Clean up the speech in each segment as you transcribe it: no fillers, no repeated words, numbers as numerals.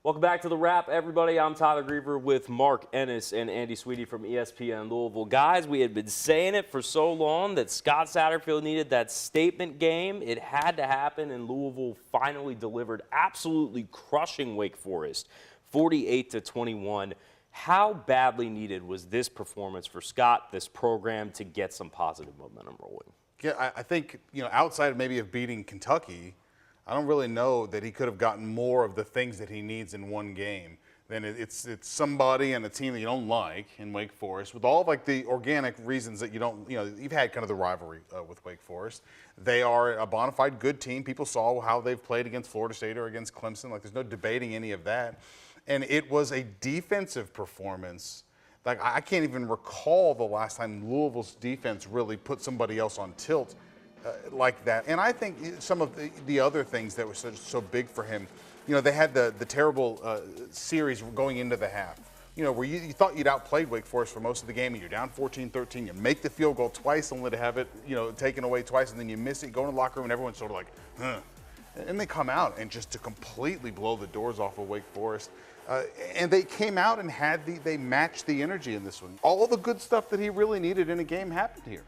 Welcome back to The Wrap, everybody. I'm Tyler Greever with Mark Ennis and Andy Sweeney from ESPN Louisville. Guys, we had been saying it for so long that Scott Satterfield needed that statement game. It had to happen, and Louisville finally delivered, absolutely crushing Wake Forest, 48-21. How badly needed was this performance for Scott, this program, to get some positive momentum rolling? Yeah, I think, outside maybe of beating Kentucky, I don't really know that he could have gotten more of the things that he needs in one game. Then it's somebody and a team that you don't like in Wake Forest with all of the organic reasons that you don't, you've had kind of the rivalry with Wake Forest. They are a bona fide good team. People saw how they've played against Florida State or against Clemson. There's no debating any of that. And it was a defensive performance. I can't even recall the last time Louisville's defense really put somebody else on tilt like that. And I think some of the other things that were so big for him, they had the terrible series going into the half, where you thought you'd outplayed Wake Forest for most of the game, and you're down 14-13. You make the field goal twice, only to have it, taken away twice, and then you miss it, go in the locker room, and everyone's sort of like, huh. And they come out and just to completely blow the doors off of Wake Forest. And they came out and they matched the energy in this one. All the good stuff that he really needed in a game happened here.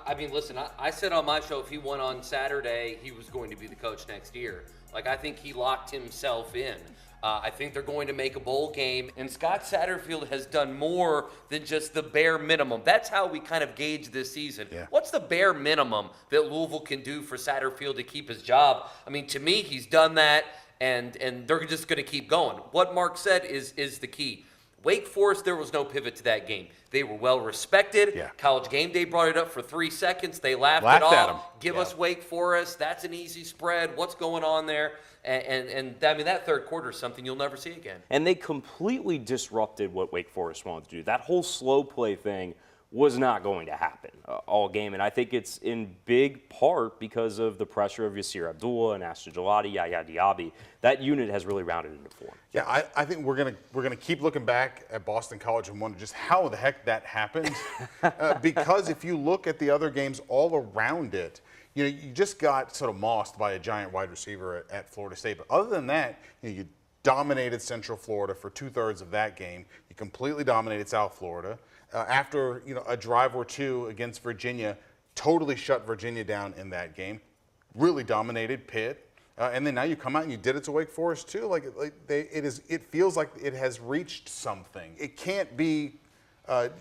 I mean, listen, I said on my show if he won on Saturday, he was going to be the coach next year. I think he locked himself in. I think they're going to make a bowl game, and Scott Satterfield has done more than just the bare minimum. That's how we kind of gauge this season. Yeah. What's the bare minimum that Louisville can do for Satterfield to keep his job? I mean, to me, he's done that, and they're just going to keep going. What Mark said is the key. Wake Forest, there was no pivot to that game. They were well respected. Yeah. College Game Day brought it up for 3 seconds. They laughed at it off. him. Give us Wake Forest. That's an easy spread. What's going on there? And I mean, that third quarter is something you'll never see again. And they completely disrupted what Wake Forest wanted to do. That whole slow play thing was not going to happen all game. And I think it's in big part because of the pressure of Yasir Abdullah and Astor Gelati, Yaya Diaby. That unit has really rounded into form. Yeah, I think we're gonna keep looking back at Boston College and wonder just how the heck that happened. Because if you look at the other games all around it, you just got sort of mossed by a giant wide receiver at Florida State. But other than that, you dominated Central Florida for 2/3 of that game. You completely dominated South Florida. After a drive or two against Virginia, totally shut Virginia down in that game. Really dominated Pitt, and then now you come out and you did it to Wake Forest too. It feels like it has reached something. It can't be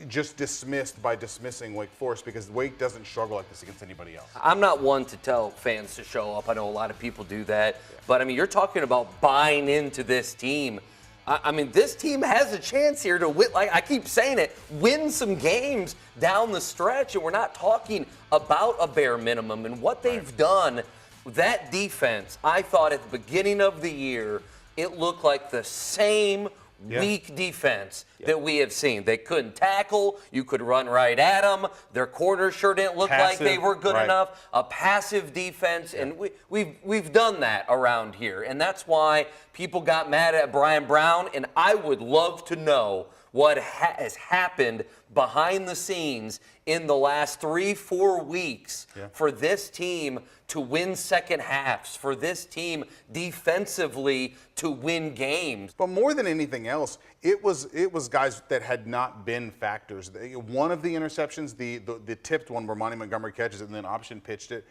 just dismissed by dismissing Wake Forest because Wake doesn't struggle like this against anybody else. I'm not one to tell fans to show up. I know a lot of people do that, but I mean, you're talking about buying into this team. I mean, this team has a chance here to win, like I keep saying it, win some games down the stretch. And we're not talking about a bare minimum. And what they've done, that defense, I thought at the beginning of the year, it looked like the same weak defense that we have seen. They couldn't tackle. You could run right at them. Their corners sure didn't look like they were good enough. A passive defense, and we've done that around here, and that's why people got mad at Brian Brown. And I would love to know what has happened behind the scenes in the last 3-4 weeks for this team to win second halves, for this team defensively to win games. But more than anything else, it was guys that had not been factors. One of the interceptions, the tipped one where Monty Montgomery catches it and then option pitched it.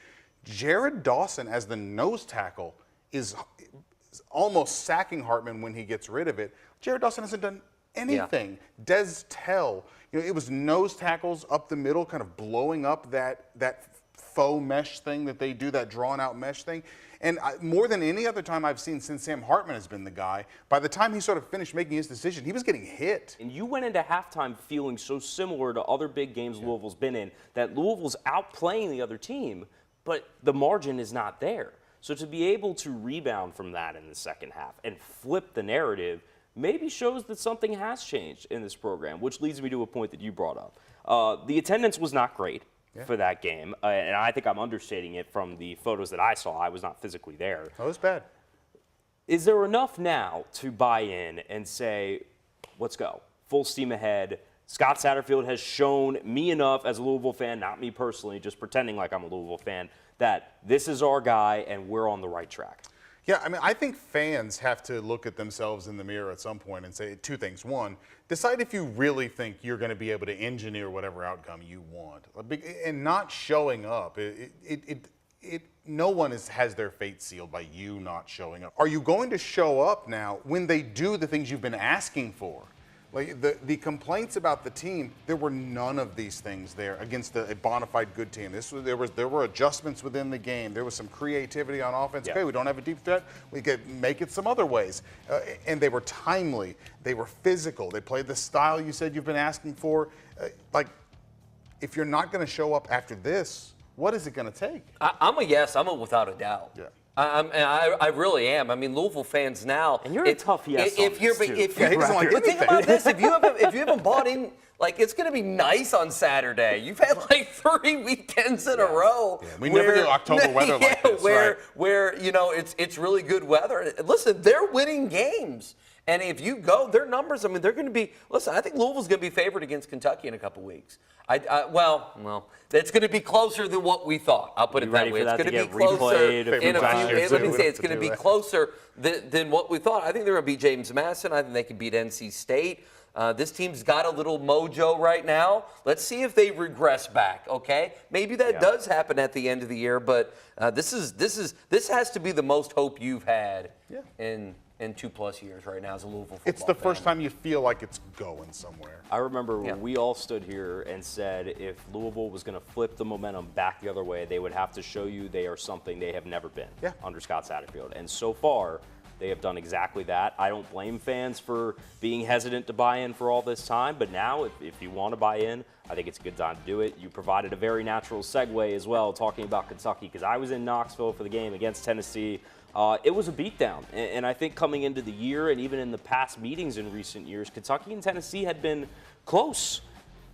Jared Dawson as the nose tackle is almost sacking Hartman when he gets rid of it. Jared Dawson hasn't done anything. Des Tell, it was nose tackles up the middle, kind of blowing up that faux mesh thing that they do, that drawn out mesh thing. And more than any other time I've seen since Sam Hartman has been the guy, by the time he sort of finished making his decision, he was getting hit. And you went into halftime feeling so similar to other big games Louisville's been in, that Louisville's outplaying the other team, but the margin is not there. So to be able to rebound from that in the second half and flip the narrative maybe shows that something has changed in this program, which leads me to a point that you brought up. The attendance was not great for that game, and I think I'm understating it from the photos that I saw. I was not physically there. That was bad. Is there enough now to buy in and say, let's go, full steam ahead? Scott Satterfield has shown me enough as a Louisville fan, not me personally, just pretending like I'm a Louisville fan, that this is our guy and we're on the right track. Yeah, I mean, I think fans have to look at themselves in the mirror at some point and say two things. One, decide if you really think you're going to be able to engineer whatever outcome you want. And not showing up, no one has their fate sealed by you not showing up. Are you going to show up now when they do the things you've been asking for? Like the complaints about the team, there were none of these things there against a bona fide good team. There were adjustments within the game. There was some creativity on offense. Yeah. Okay, we don't have a deep threat. We could make it some other ways. And they were timely. They were physical. They played the style you said you've been asking for. If you're not going to show up after this, what is it going to take? I'm a yes. I'm a without a doubt. Yeah. I really am. I mean, Louisville fans now. And you're a tough yes. If you're, he doesn't like but think about this: if you haven't bought in, like, it's going to be nice on Saturday. You've had like 3 weekends in a row. Yeah, we never do October weather like this. Where it's really good weather. Listen, they're winning games. And if you go, their numbers, I mean, they're going to be, listen, I think Louisville's going to be favored against Kentucky in a couple weeks. Well, it's going to be closer than what we thought. I'll put it that way. It's going to be closer in a few. Let me say, it's going to be closer than what we thought. I think they're going to beat James Madison. I think they can beat NC State. This team's got a little mojo right now. Let's see if they regress back. Okay, maybe that does happen at the end of the year, but this has to be the most hope you've had in 2+ years right now as a Louisville football It's the fan. first time you feel like it's going somewhere. I remember when we all stood here and said if Louisville was going to flip the momentum back the other way, they would have to show you they are something they have never been under Scott Satterfield. And so far, they have done exactly that. I don't blame fans for being hesitant to buy in for all this time, but now if you want to buy in, I think it's a good time to do it. You provided a very natural segue as well, talking about Kentucky, because I was in Knoxville for the game against Tennessee. It was a beatdown, and I think coming into the year and even in the past meetings in recent years, Kentucky and Tennessee had been close.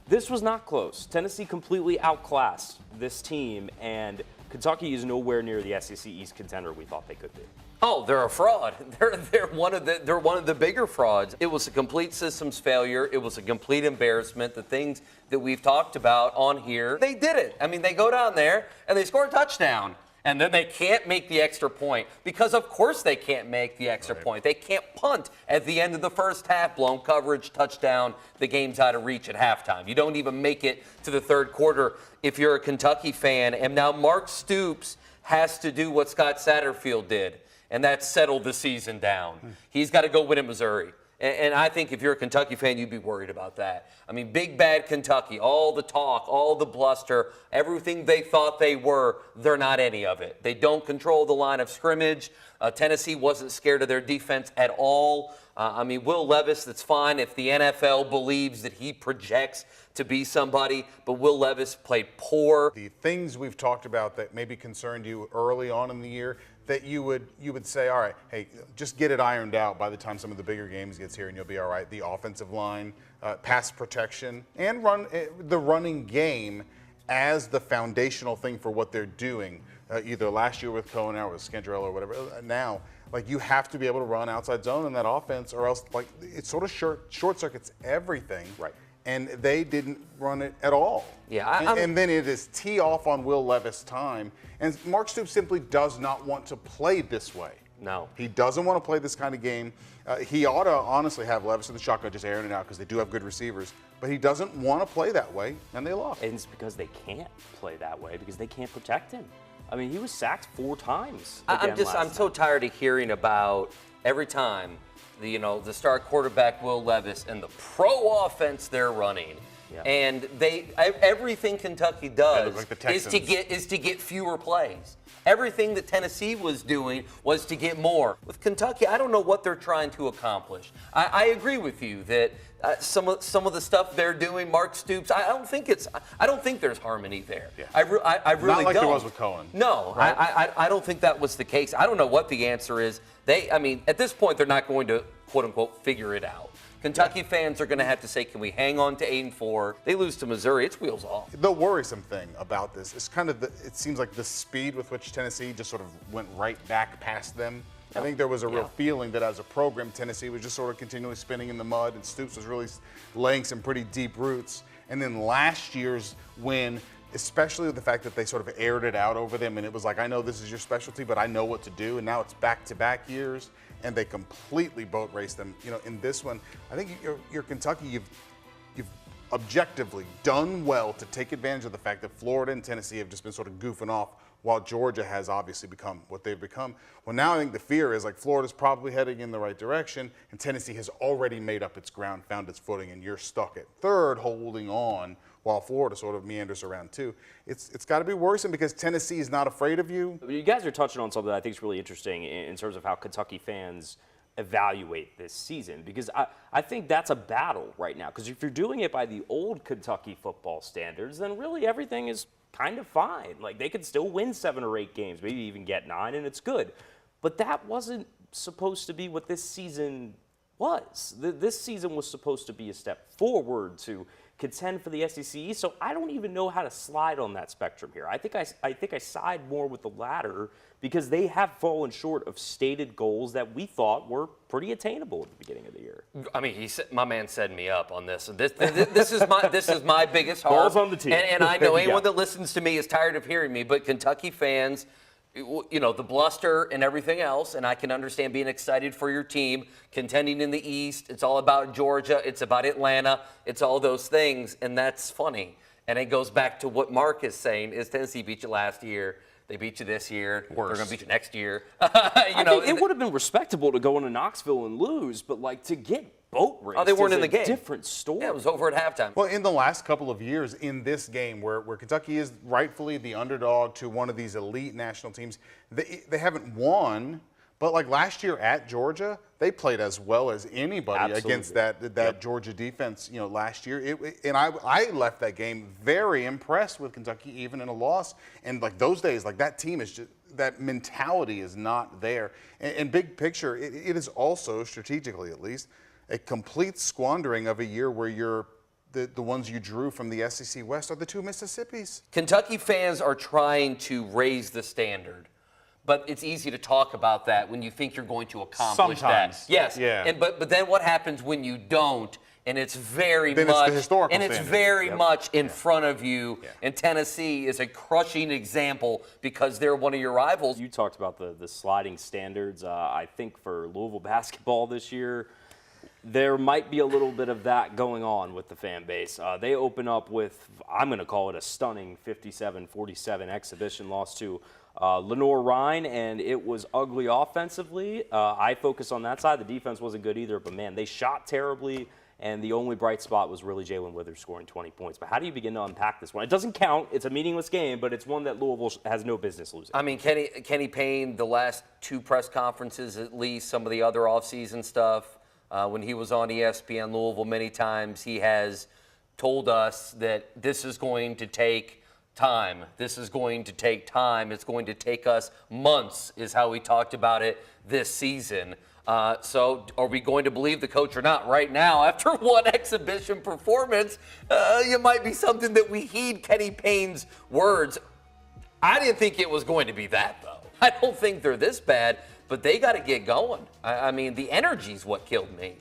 This was not close. Tennessee completely outclassed this team, and Kentucky is nowhere near the SEC East contender we thought they could be. Oh, they're a fraud. They're one of the bigger frauds. It was a complete systems failure. It was a complete embarrassment. The things that we've talked about on here, they did it. I mean, they go down there and they score a touchdown. And then they can't make the extra point because, of course, they can't make the extra point. They can't punt at the end of the first half, blown coverage, touchdown, the game's out of reach at halftime. You don't even make it to the third quarter if you're a Kentucky fan. And now Mark Stoops has to do what Scott Satterfield did, and that's settle the season down. He's got to go win at Missouri. And I think if you're a Kentucky fan, you'd be worried about that. I mean, big bad Kentucky, all the talk, all the bluster, everything they thought they were, they're not any of it. They don't control the line of scrimmage. Tennessee wasn't scared of their defense at all. I mean, Will Levis, that's fine if the NFL believes that he projects to be somebody, but Will Levis played poor. The things we've talked about that maybe concerned you early on in the year, that you would say, all right, hey, just get it ironed out by the time some of the bigger games gets here and you'll be all right. The offensive line, pass protection, and the running game as the foundational thing for what they're doing, either last year with Cohen or with Scandrella or whatever. Now, like, you have to be able to run outside zone in that offense, or else, like, it sort of short circuits everything. Right. And they didn't run it at all. Yeah, and then it is tee off on Will Levis' time. And Mark Stoops simply does not want to play this way. No. He doesn't want to play this kind of game. He ought to honestly have Levis in the shotgun just airing it out because they do have good receivers. But he doesn't want to play that way, and they lost. And it's because they can't play that way, because they can't protect him. I mean, he was sacked 4 times. I'm so tired of hearing about every time the star quarterback Will Levis and the pro offense they're running. Yeah. And everything Kentucky does is to get fewer plays. Everything that Tennessee was doing was to get more. With Kentucky, I don't know what they're trying to accomplish. I agree with you that some of the stuff they're doing, Mark Stoops, I don't think there's harmony there. Yeah. I really Not like don't. there was with Cohen. No, right? I don't think that was the case. I don't know what the answer is. At this point, they're not going to, quote unquote, figure it out. Kentucky fans are going to have to say, can we hang on to 8-4? They lose to Missouri, it's wheels off. The worrisome thing about this is kind of it seems like the speed with which Tennessee just sort of went right back past them. I think there was a real feeling that as a program, Tennessee was just sort of continually spinning in the mud, and Stoops was really laying some pretty deep roots. And then last year's win especially with the fact that they sort of aired it out over them, and it was like, I know this is your specialty, but I know what to do. And now it's back-to-back years, and they completely boat raced them. In this one, I think you're Kentucky. You've objectively done well to take advantage of the fact that Florida and Tennessee have just been sort of goofing off, while Georgia has obviously become what they've become. Well, now I think the fear is like Florida's probably heading in the right direction, and Tennessee has already made up its ground, found its footing, and you're stuck at third holding on while Florida sort of meanders around too. It's got to be worrisome because Tennessee is not afraid of you. You guys are touching on something that I think is really interesting in terms of how Kentucky fans evaluate this season, because I think that's a battle right now. Because if you're doing it by the old Kentucky football standards, then really everything is kind of fine. Like, they could still win 7 or 8 games, maybe even get 9, and it's good. But that wasn't supposed to be what this season was. This season was supposed to be a step forward to contend for the SEC. So I don't even know how to slide on that spectrum here. I think I side more with the latter, because they have fallen short of stated goals that we thought were pretty attainable at the beginning of the year. I mean, my man set me up on this. This is my biggest harp. Balls on the team. And I know anyone that listens to me is tired of hearing me, but Kentucky fans, the bluster and everything else, and I can understand being excited for your team, contending in the East. It's all about Georgia. It's about Atlanta. It's all those things, and that's funny. And it goes back to what Mark is saying, is Tennessee beat you last year. They beat you this year. Worse. They're going to beat you next year. I think it would have been respectable to go into Knoxville and lose, but like to get boat raced they weren't is in the a game. different story. Yeah, it was over at halftime. Well, in the last couple of years, in this game where Kentucky is rightfully the underdog to one of these elite national teams, they haven't won. But like last year at Georgia, they played as well as anybody against that Georgia defense. Last year, and I left that game very impressed with Kentucky, even in a loss. And like those days, like that team is just, that mentality is not there. And big picture, it is also strategically, at least, a complete squandering of a year where the ones you drew from the SEC West are the 2 Mississippis. Kentucky fans are trying to raise the standard. But it's easy to talk about that when you think you're going to accomplish Sometimes. that. Yes. Yeah. But then what happens when you don't? And it's very then much it's the historical and it's standard. very much in front of you. Yeah. And Tennessee is a crushing example because they're one of your rivals. You talked about the sliding standards. I think for Louisville basketball this year, there might be a little bit of that going on with the fan base. They open up with, I'm going to call it a stunning 57-47 exhibition loss to Lenore Rhine, and it was ugly offensively. I focus on that side. The defense wasn't good either, but man, they shot terribly, and the only bright spot was really Jalen Withers scoring 20 points. But how do you begin to unpack this one? It doesn't count. It's a meaningless game, but it's one that Louisville has no business losing. I mean, Kenny Payne, the last 2 press conferences at least, some of the other offseason stuff, when he was on ESPN Louisville many times, he has told us that this is going to take time. This is going to take time. It's going to take us months, is how he talked about it this season. So are we going to believe the coach or not? Right now, after one exhibition performance, it might be something that we heed Kenny Payne's words. I didn't think it was going to be that, though. I don't think they're this bad, but they got to get going. I mean, the energy is what killed me.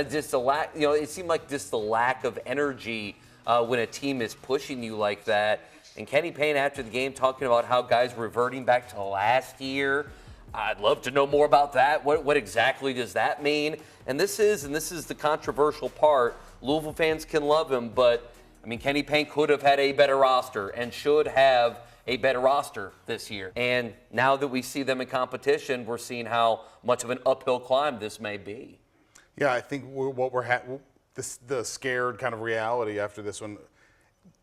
Just the lack, it seemed like just the lack of energy when a team is pushing you like that. And Kenny Payne, after the game, talking about how guys reverting back to last year. I'd love to know more about that. What exactly does that mean? And this is the controversial part. Louisville fans can love him, but I mean, Kenny Payne could have had a better roster and should have a better roster this year. And now that we see them in competition, we're seeing how much of an uphill climb this may be. Yeah, I think the scared kind of reality after this one,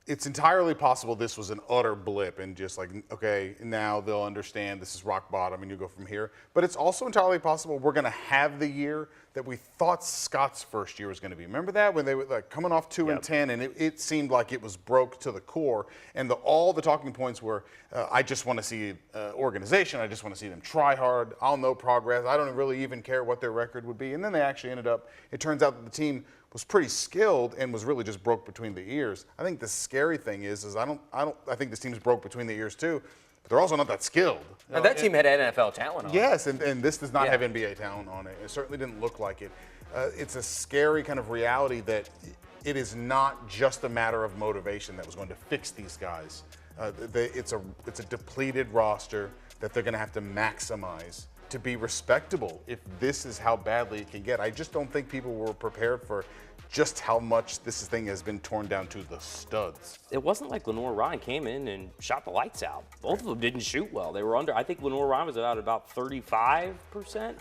it's entirely possible this was an utter blip and just like, okay, now they'll understand this is rock bottom and you go from here. But it's also entirely possible we're going to have the year that we thought Scott's first year was going to be. Remember that when they were like coming off 2-10 and it seemed like it was broke to the core, and all the talking points were, I just want to see organization. I just want to see them try hard. I'll know progress. I don't really even care what their record would be. And then they actually ended up. It turns out that the team was pretty skilled and was really just broke between the ears. I think the scary thing is I think this team's broke between the ears too, but they're also not that skilled. And that team had NFL talent on it. Yes, and this does not have NBA talent on it. It certainly didn't look like it. It's a scary kind of reality that it is not just a matter of motivation that was going to fix these guys. It's a depleted roster that they're going to have to maximize to be respectable if this is how badly it can get. I just don't think people were prepared for just how much this thing has been torn down to the studs. It wasn't like Lenore Ryan came in and shot the lights out. Both of them didn't shoot well. They were under, I think Lenore Ryan was about 35%,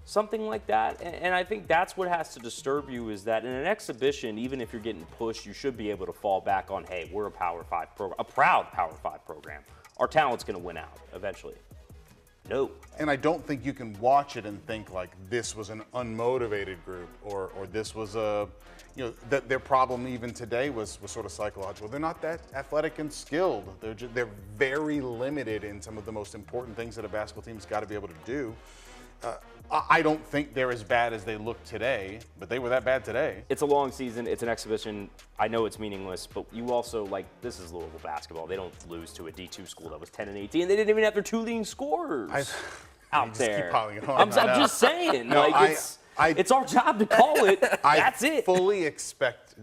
something like that. And I think that's what has to disturb you, is that in an exhibition, even if you're getting pushed, you should be able to fall back on, hey, we're a Power 5 program, a proud Power 5 program. Our talent's going to win out eventually. No. And I don't think you can watch it and think like this was an unmotivated group, or this was that their problem even today was sort of psychological. They're not that athletic and skilled. They're very limited in some of the most important things that a basketball team's got to be able to do. I don't think they're as bad as they look today, but they were that bad today. It's a long season. It's an exhibition. I know it's meaningless, but you also, this is Louisville basketball. They don't lose to a D2 school that was 10-18. They didn't even have their two leading scorers out there. Keep piling it on. I'm just saying. No, it's our job to call it. That's it. I fully expect.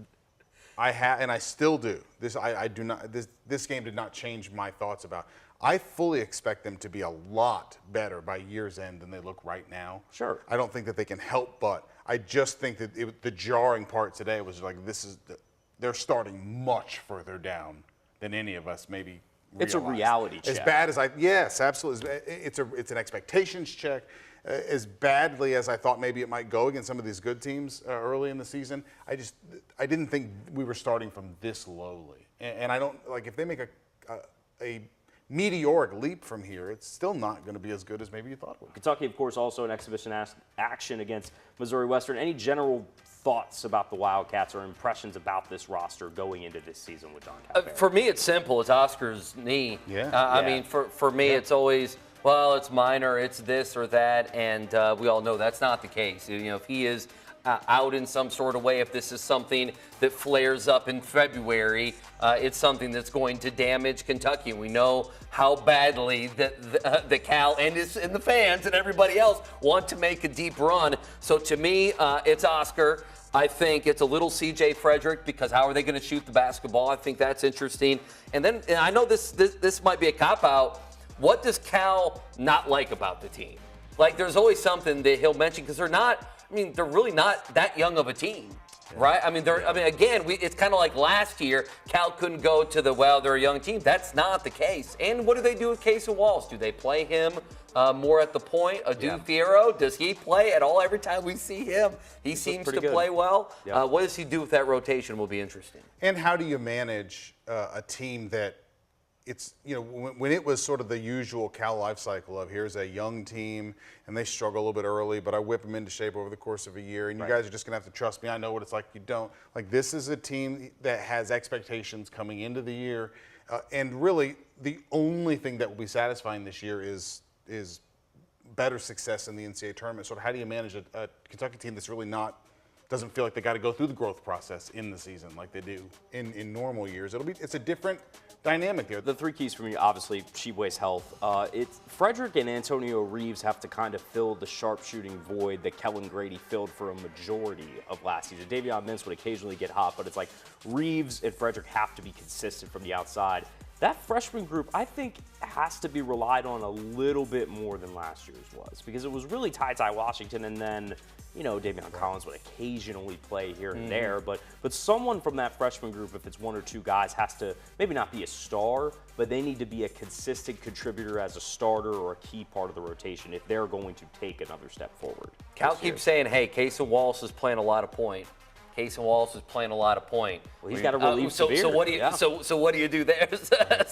And I still do. I do not. This game did not change my thoughts about. I fully expect them to be a lot better by year's end than they look right now. Sure. I don't think that they can help but. I just think that the jarring part today was like they're starting much further down than any of us maybe realized. It's a reality check. As bad as yes, absolutely. It's an expectations check. As badly as I thought maybe it might go against some of these good teams early in the season, I didn't think we were starting from this lowly. And I don't if they make a meteoric leap from here, it's still not going to be as good as maybe you thought it would. Kentucky, of course, also an exhibition action against Missouri Western. Any general thoughts about the Wildcats or impressions about this roster going into this season with John Calipari? For me, it's simple. It's Oscar's knee. Yeah. I mean, for me, it's always, well, it's minor, it's this or that, and we all know that's not the case. If he is out in some sort of way, if this is something that flares up in February, it's something that's going to damage Kentucky. We know how badly the Cal, Ennis, and the fans and everybody else want to make a deep run. So to me, it's Oscar. I think it's a little C.J. Frederick, because how are they going to shoot the basketball? I think that's interesting. And then, and I know this might be a cop-out, what does Cal not like about the team? There's always something that he'll mention, because they're really not that young of a team, right? Again, it's kind of like last year, Cal couldn't go to they're a young team. That's not the case. And what do they do with Casey Walsh? Do they play him more at the point? Adu Fierro, does he play at all? Every time we see him, he seems to play well. Yeah. What does he do with that rotation will be interesting. And how do you manage a team that it's, when it was sort of the usual Cal life cycle of here's a young team and they struggle a little bit early, but I whip them into shape over the course of a year, and you guys are just going to have to trust me. I know what it's like. You don't. This is a team that has expectations coming into the year, and really the only thing that will be satisfying this year is better success in the NCAA tournament. So how do you manage a Kentucky team that's really doesn't feel like they got to go through the growth process in the season like they do in normal years? It's a different dynamic there. The three keys for me, obviously, Sheboy's health. It's Frederick and Antonio Reeves have to kind of fill the sharpshooting void that Kellen Grady filled for a majority of last season. Davion Mintz would occasionally get hot, but it's like Reeves and Frederick have to be consistent from the outside. That freshman group, I think, has to be relied on a little bit more than last year's was, because it was really Ty Washington, and then, Davion Collins would occasionally play here and there, but someone from that freshman group, if it's one or two guys, has to maybe not be a star, but they need to be a consistent contributor as a starter or a key part of the rotation if they're going to take another step forward. Cal keeps saying, hey, Casey Walsh is playing a lot of point. Casey Walsh is playing a lot of point. Well, he's got to relieve Severe. So what do you so what do you do there?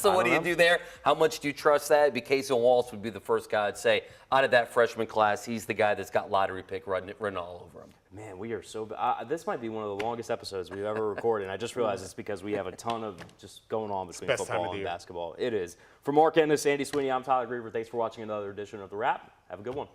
What do you do there? How much do you trust that? Casey Walsh would be the first guy I'd say out of that freshman class, he's the guy that's got lottery pick written all over him. Man, we are so this might be one of the longest episodes we've ever recorded, and I just realized it's because we have a ton of just going on between football and basketball. It is. For Mark Ennis, Andy Sweeney, I'm Tyler Greever. Thanks for watching another edition of The Wrap. Have a good one.